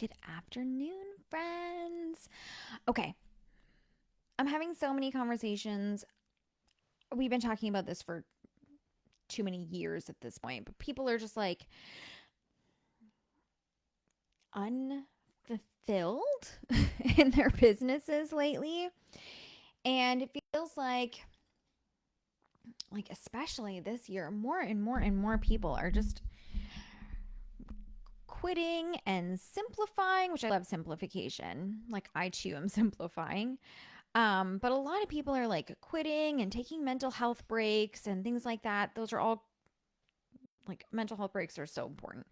Good afternoon, friends. Okay, I'm having so many conversations. We've been talking about this for too many years at this point, but people are just like unfulfilled in their businesses lately. And it feels like especially this year, more and more and more people are just quitting and simplifying, which I love simplification. Like I too am simplifying. But a lot of people are like quitting and taking mental health breaks and things like that. Those are all like mental health breaks are so important.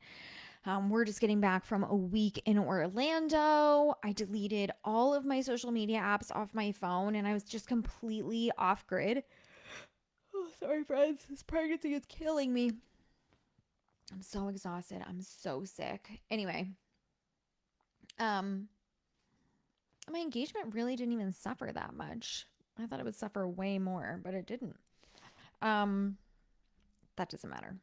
We're just getting back from a week in Orlando. I deleted all of my social media apps off my phone and I was just completely off grid. Oh, sorry, friends. This pregnancy is killing me. I'm so exhausted. I'm so sick. Anyway, um, my engagement really didn't even suffer that much. I thought it would suffer way more, but it didn't. Um, that doesn't matter.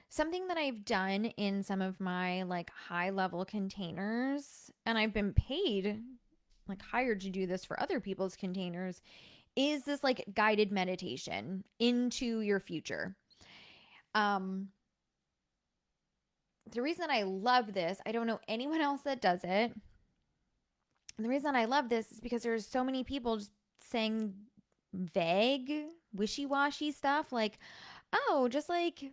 Something that I've done in some of my like high level containers, and I've been paid, like hired to do this for other people's containers, is this like guided meditation into your future. Um, the reason I love this, I don't know anyone else that does it. And the reason I love this is because there's so many people just saying vague, wishy washy stuff like, oh, just like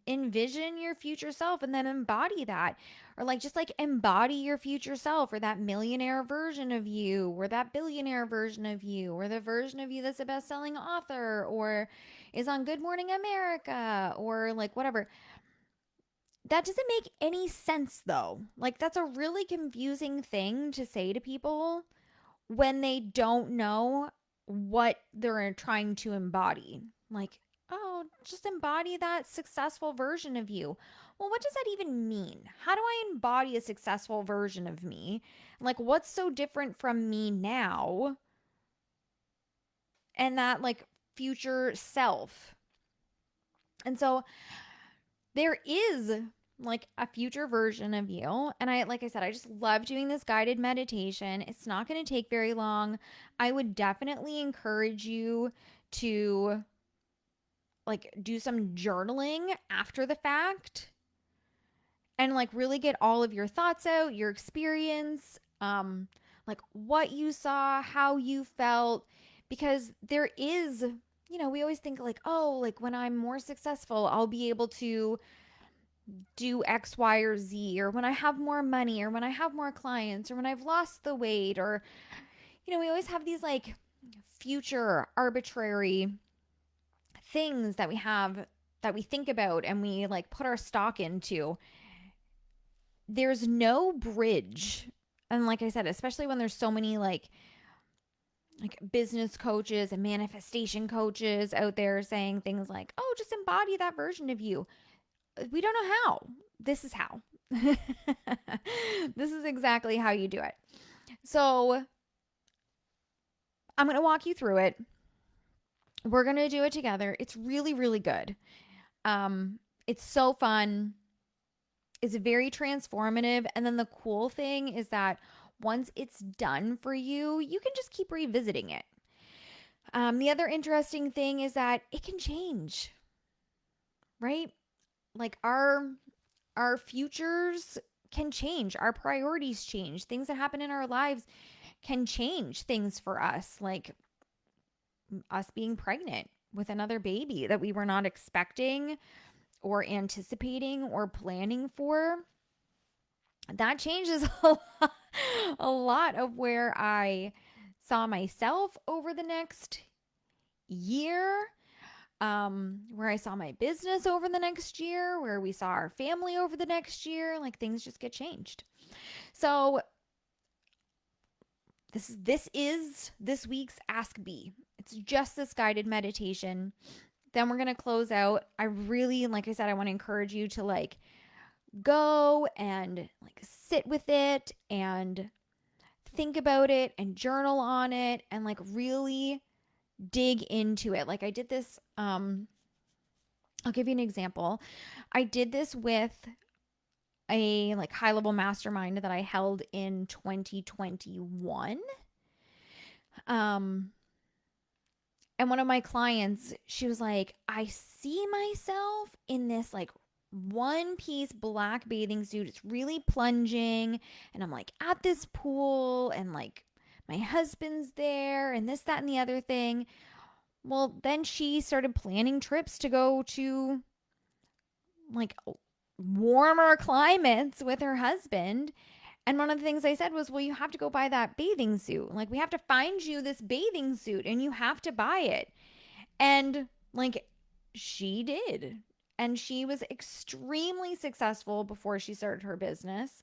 envision your future self and then embody that, or like just like embody your future self, or that millionaire version of you, or that billionaire version of you, or the version of you that's a best-selling author or is on Good Morning America, or like whatever. That doesn't make any sense though. Like that's a really confusing thing to say to people when they don't know what they're trying to embody. Like, oh, just embody that successful version of you. Well, what does that even mean? How do I embody a successful version of me? Like, what's so different from me now and that like future self? And so there is like a future version of you. And I, like I said, I just love doing this guided meditation. It's not going to take very long. I would definitely encourage you to like do some journaling after the fact and like really get all of your thoughts out, your experience, like what you saw, how you felt, because there is, we always think like, oh, like when I'm more successful, I'll be able to do X, Y, or Z, or when I have more money, or when I have more clients, or when I've lost the weight, or, we always have these like future arbitrary things that we have that we think about and we like put our stock into. There's no bridge. And like I said, especially when there's so many like business coaches and manifestation coaches out there saying things like, "Oh, just embody that version of you." We don't know how. This is how. This is exactly how you do it. So I'm going to walk you through it. We're going to do it together. It's really, really good. It's so fun. It's very transformative. And then the cool thing is that once it's done for you, you can just keep revisiting it. The other interesting thing is that it can change, right? Like our futures can change, our priorities change, things that happen in our lives can change things for us, like us being pregnant with another baby that we were not expecting or anticipating or planning for. That changes a lot of where I saw myself over the next year, where I saw my business over the next year, where we saw our family over the next year. Like things just get changed. So this is this week's Ask B. It's just this guided meditation. Then we're gonna close out. I really, like I said, I want to encourage you to like go and like sit with it and think about it and journal on it and like really dig into it. Like I did this, I'll give you an example. I did this with a like high level mastermind that I held in 2021. Um, and one of my clients, she was like, I see myself in this like one piece black bathing suit. It's really plunging. And I'm like at this pool and like my husband's there and this, that, and the other thing. Well, then she started planning trips to go to like warmer climates with her husband. And one of the things I said was, well, you have to go buy that bathing suit. Like, we have to find you this bathing suit and you have to buy it. And like, she did. And she was extremely successful before she started her business.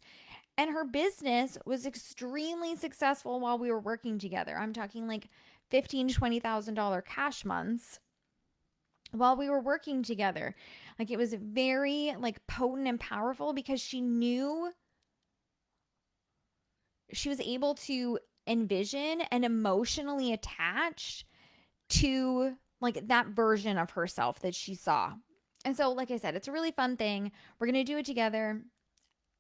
And her business was extremely successful while we were working together. I'm talking like $15,000 to $20,000 cash months while we were working together. Like it was very like potent and powerful because she knew she was able to envision and emotionally attach to like that version of herself that she saw. And so like I said, it's a really fun thing. We're going to do it together.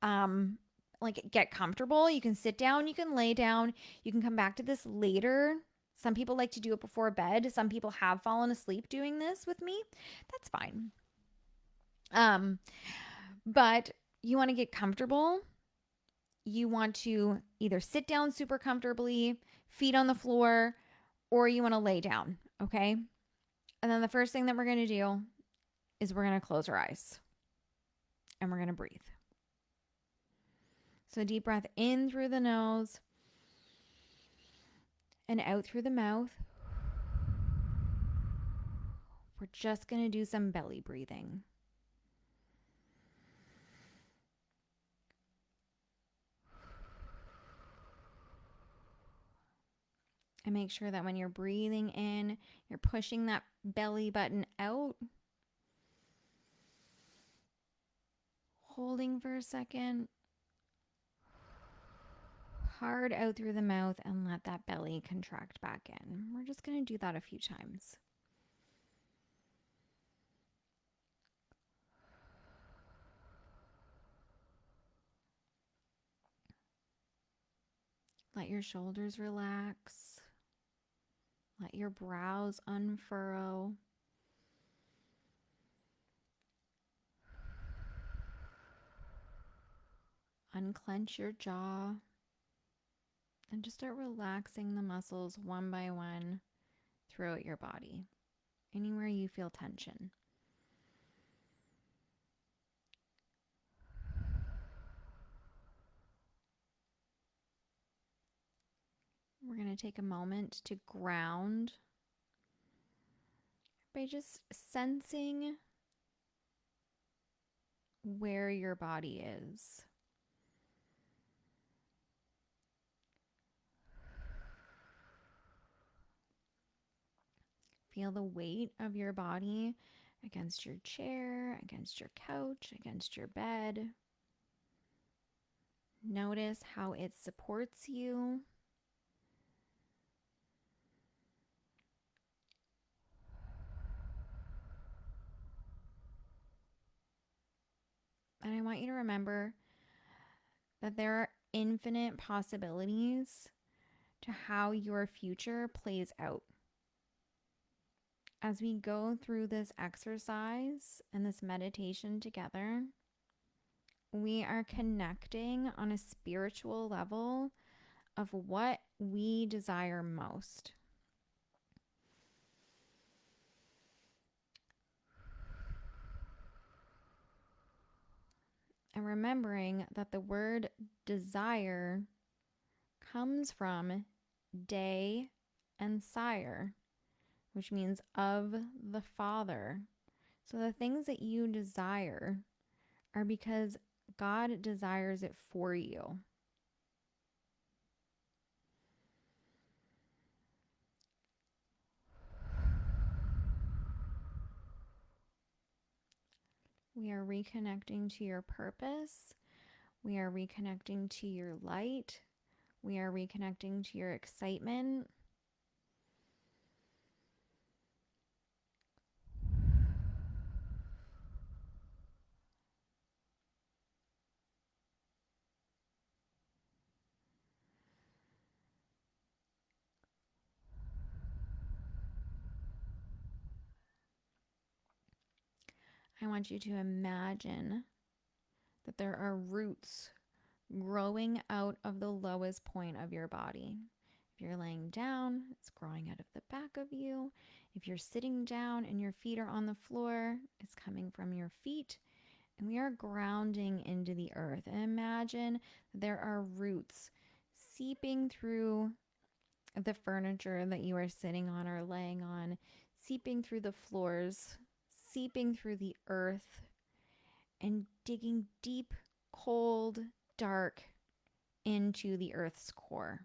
Like get comfortable. You can sit down, you can lay down, you can come back to this later. Some people like to do it before bed. Some people have fallen asleep doing this with me. That's fine. But you want to get comfortable. You want to either sit down super comfortably, feet on the floor, or you want to lay down, okay? And then the first thing that we're going to do is we're going to close our eyes and we're going to breathe. So deep breath in through the nose and out through the mouth. We're just going to do some belly breathing. And make sure that when you're breathing in, you're pushing that belly button out. Holding for a second. Hard out through the mouth and let that belly contract back in. We're just going to do that a few times. Let your shoulders relax. Let your brows unfurrow. Unclench your jaw. And just start relaxing the muscles one by one throughout your body. Anywhere you feel tension. We're going to take a moment to ground by just sensing where your body is. Feel the weight of your body against your chair, against your couch, against your bed. Notice how it supports you. And I want you to remember that there are infinite possibilities to how your future plays out. As we go through this exercise and this meditation together, we are connecting on a spiritual level of what we desire most. And remembering that the word desire comes from day and sire, which means of the Father. So the things that you desire are because God desires it for you. We are reconnecting to your purpose. We are reconnecting to your light. We are reconnecting to your excitement. I want you to imagine that there are roots growing out of the lowest point of your body. If you're laying down, it's growing out of the back of you. If you're sitting down and your feet are on the floor, it's coming from your feet. And we are grounding into the earth. And imagine there are roots seeping through the furniture that you are sitting on or laying on, seeping through the floors, seeping through the earth, and digging deep, cold, dark into the earth's core.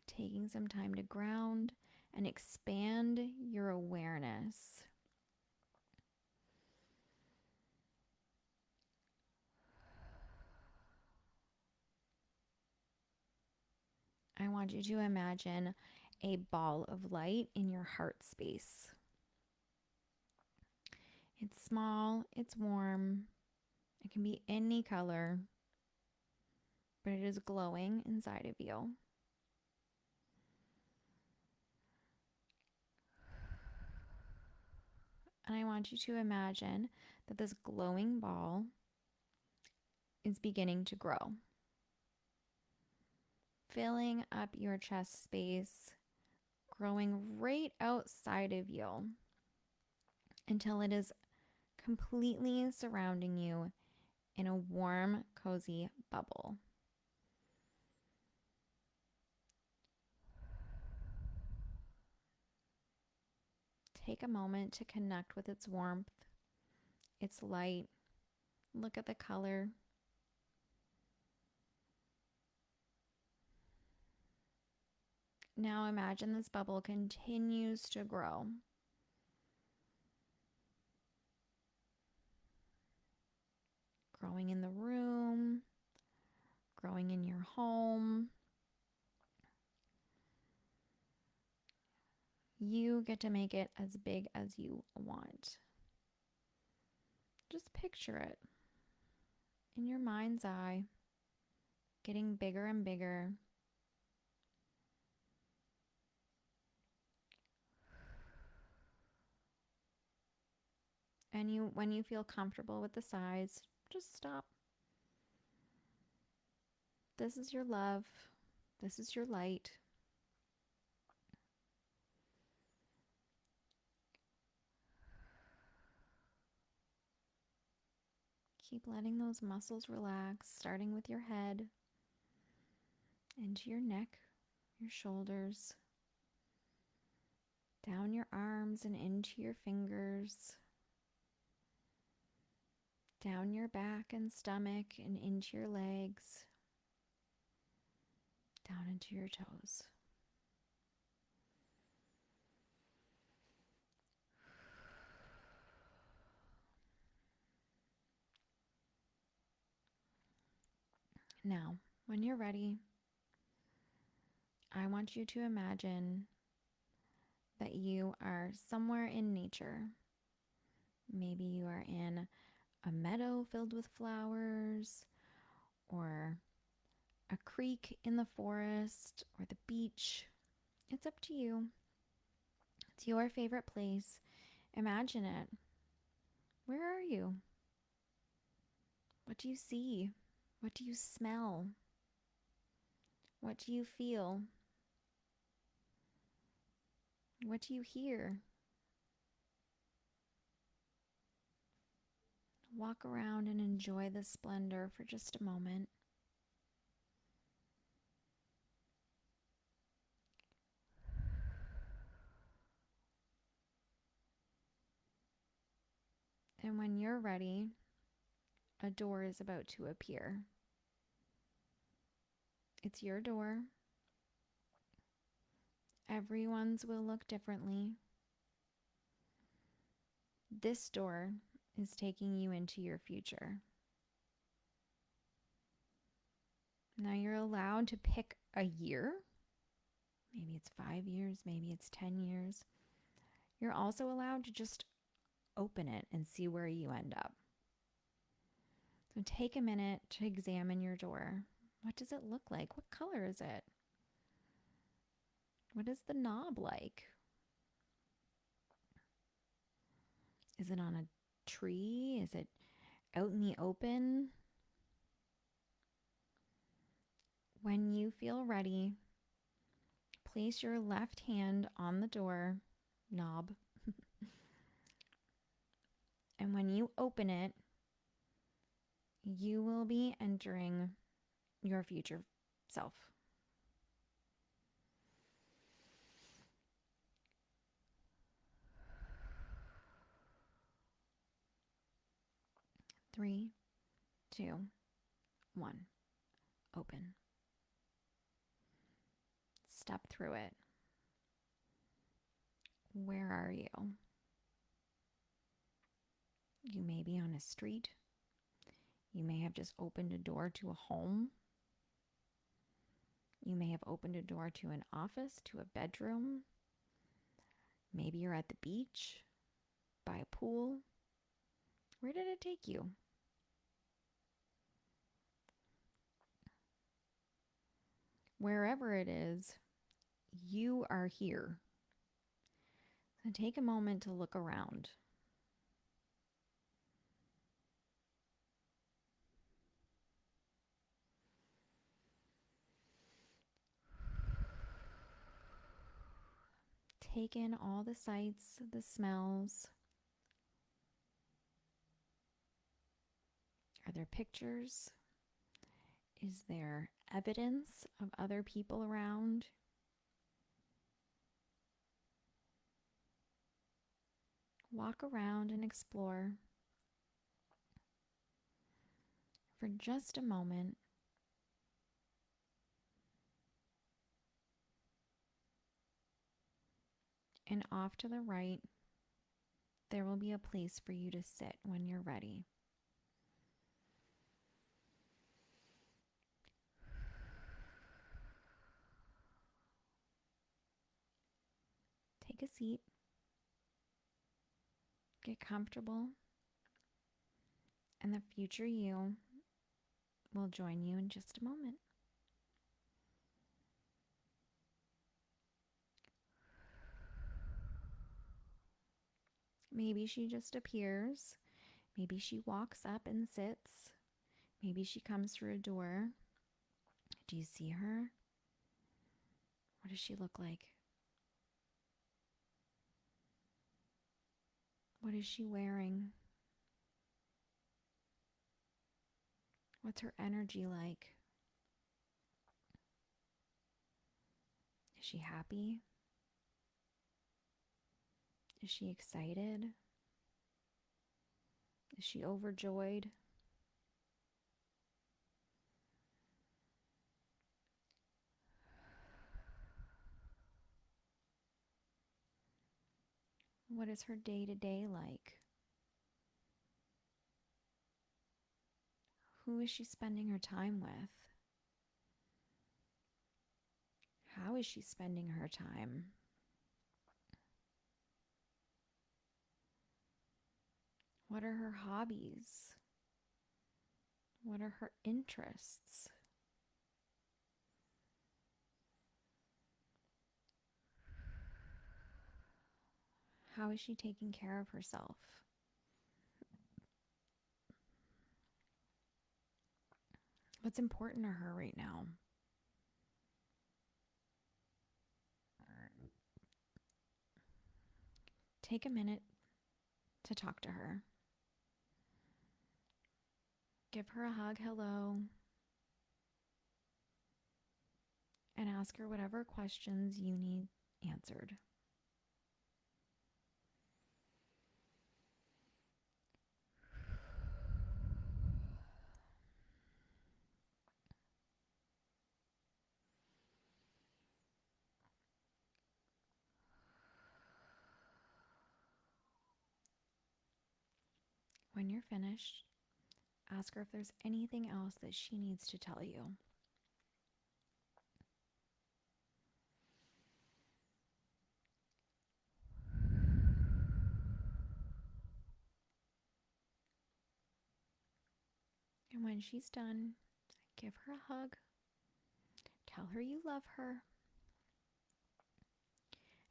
Taking some time to ground and expand your awareness. I want you to imagine a ball of light in your heart space. It's small, it's warm, it can be any color, but it is glowing inside of you. And I want you to imagine that this glowing ball is beginning to grow, filling up your chest space, growing right outside of you until it is completely surrounding you in a warm, cozy bubble. Take a moment to connect with its warmth, its light. Look at the color. Now imagine this bubble continues to grow. Growing in the room, growing in your home. You get to make it as big as you want. Just picture it in your mind's eye, getting bigger and bigger. And when you feel comfortable with the size, just stop. This is your love. This is your light. Keep letting those muscles relax, starting with your head, into your neck, your shoulders, down your arms and into your fingers, down your back and stomach and into your legs, down into your toes. Now, when you're ready, I want you to imagine that you are somewhere in nature. Maybe you are in a meadow filled with flowers, or a creek in the forest, or the beach. It's up to you. It's your favorite place. Imagine it. Where are you? What do you see? What do you smell? What do you feel? What do you hear? Walk around and enjoy the splendor for just a moment. And when you're ready, a door is about to appear. It's your door. Everyone's will look differently. This door is taking you into your future. Now you're allowed to pick a year. Maybe it's 5 years, maybe it's 10 years. You're also allowed to just open it and see where you end up. So take a minute to examine your door. What does it look like? What color is it? What is the knob like? Is it on a tree? Is it out in the open? When you feel ready, place your left hand on the door knob. And when you open it, you will be entering your future self. Three, two, one. Open. Step through it. Where are you? You may be on a street. You may have just opened a door to a home. You may have opened a door to an office, to a bedroom. Maybe you're at the beach, by a pool. Where did it take you? Wherever it is, you are here. So take a moment to look around. Take in all the sights, the smells. Are there pictures? Is there evidence of other people around? Walk around and explore for just a moment. And off to the right, there will be a place for you to sit when you're ready. Take a seat. Get comfortable. And the future you will join you in just a moment. Maybe she just appears. Maybe she walks up and sits. Maybe she comes through a door. Do you see her? What does she look like? What is she wearing? What's her energy like? Is she happy? Is she excited? Is she overjoyed? What is her day-to-day like? Who is she spending her time with? How is she spending her time? What are her hobbies? What are her interests? How is she taking care of herself? What's important to her right now? Take a minute to talk to her. Give her a hug, hello, and ask her whatever questions you need answered. When you're finished, ask her if there's anything else that she needs to tell you. And when she's done, give her a hug. Tell her you love her.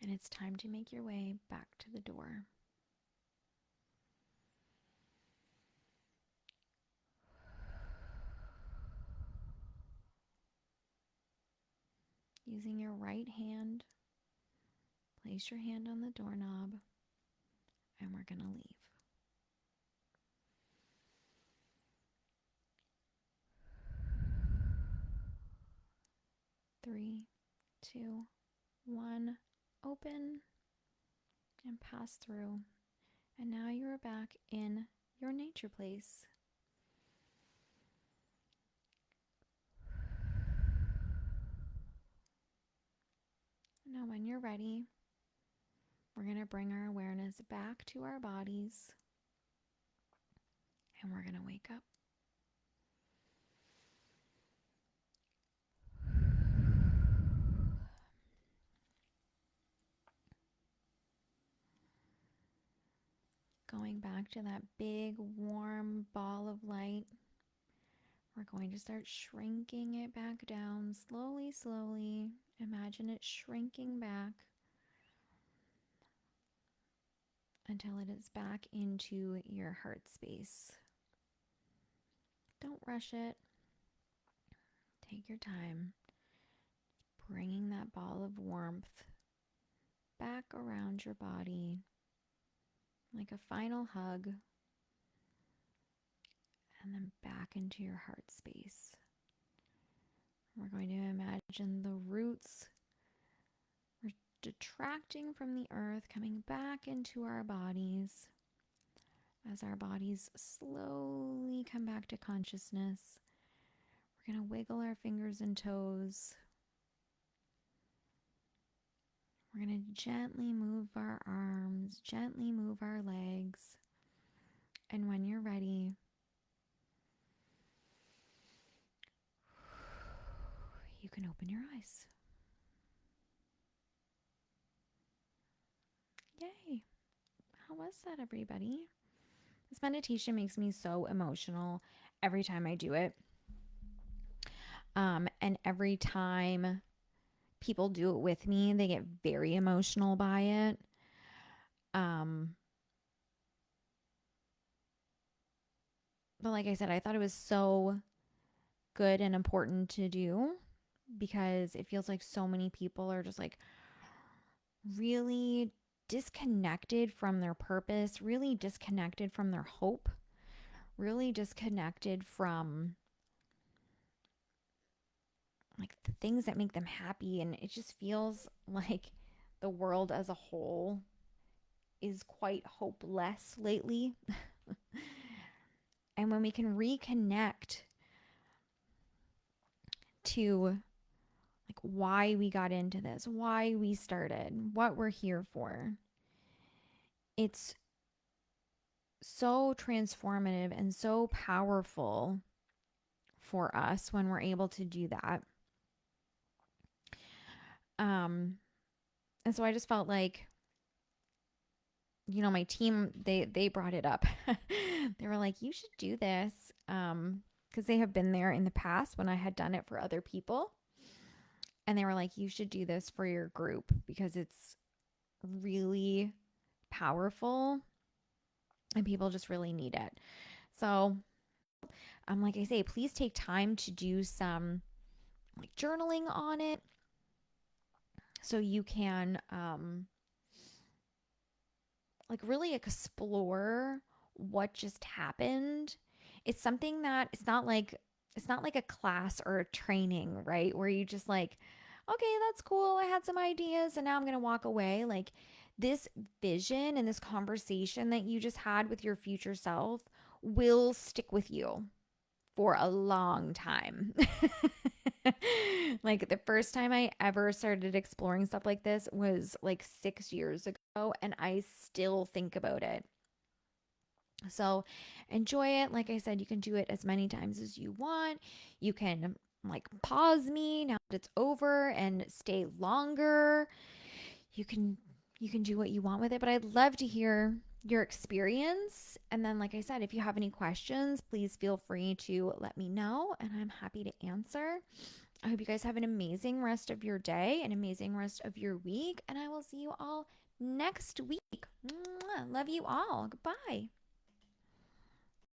And it's time to make your way back to the door. Using your right hand, place your hand on the doorknob, and we're going to leave. 3, 2, 1. Open and pass through. And now you're back in your nature place. Now, when you're ready, we're going to bring our awareness back to our bodies, and we're going to wake up. Going back to that big, warm ball of light, we're going to start shrinking it back down slowly, slowly. Imagine it shrinking back until it is back into your heart space. Don't rush it. Take your time, bringing that ball of warmth back around your body like a final hug, and then back into your heart space. We're going to imagine the roots detracting from the earth, coming back into our bodies. As our bodies slowly come back to consciousness, we're going to wiggle our fingers and toes. We're going to gently move our arms, gently move our legs. And when you're ready, you can open your eyes. Yay! How was that, everybody? This meditation makes me so emotional every time I do it. And every time people do it with me, they get very emotional by it. But like I said, I thought it was so good and important to do because it feels like so many people are just like really disconnected from their purpose, really disconnected from their hope, really disconnected from like the things that make them happy. And it just feels like the world as a whole is quite hopeless lately. And when we can reconnect to like why we got into this, why we started, what we're here for, it's so transformative and so powerful for us when we're able to do that. And so I just felt like, you know, my team, they brought it up. They were like, you should do this. Because they have been there in the past when I had done it for other people. And they were like, you should do this for your group because it's really powerful and people just really need it. So, like I say, please take time to do some like journaling on it so you can like really explore what just happened. It's something that it's not like a class or a training, right? Where you just like, okay, that's cool. I had some ideas and now I'm going to walk away. Like this vision and this conversation that you just had with your future self will stick with you for a long time. Like the first time I ever started exploring stuff like this was like 6 years ago, and I still think about it. So enjoy it. Like I said, you can do it as many times as you want. You can like pause me now that it's over and stay longer. You can you can do what you want with it. But I'd love to hear your experience. And then, like I said, if you have any questions, please feel free to let me know and I'm happy to answer. I hope you guys have an amazing rest of your day, an amazing rest of your week, and I will see you all next week. Mwah. Love you all. Goodbye.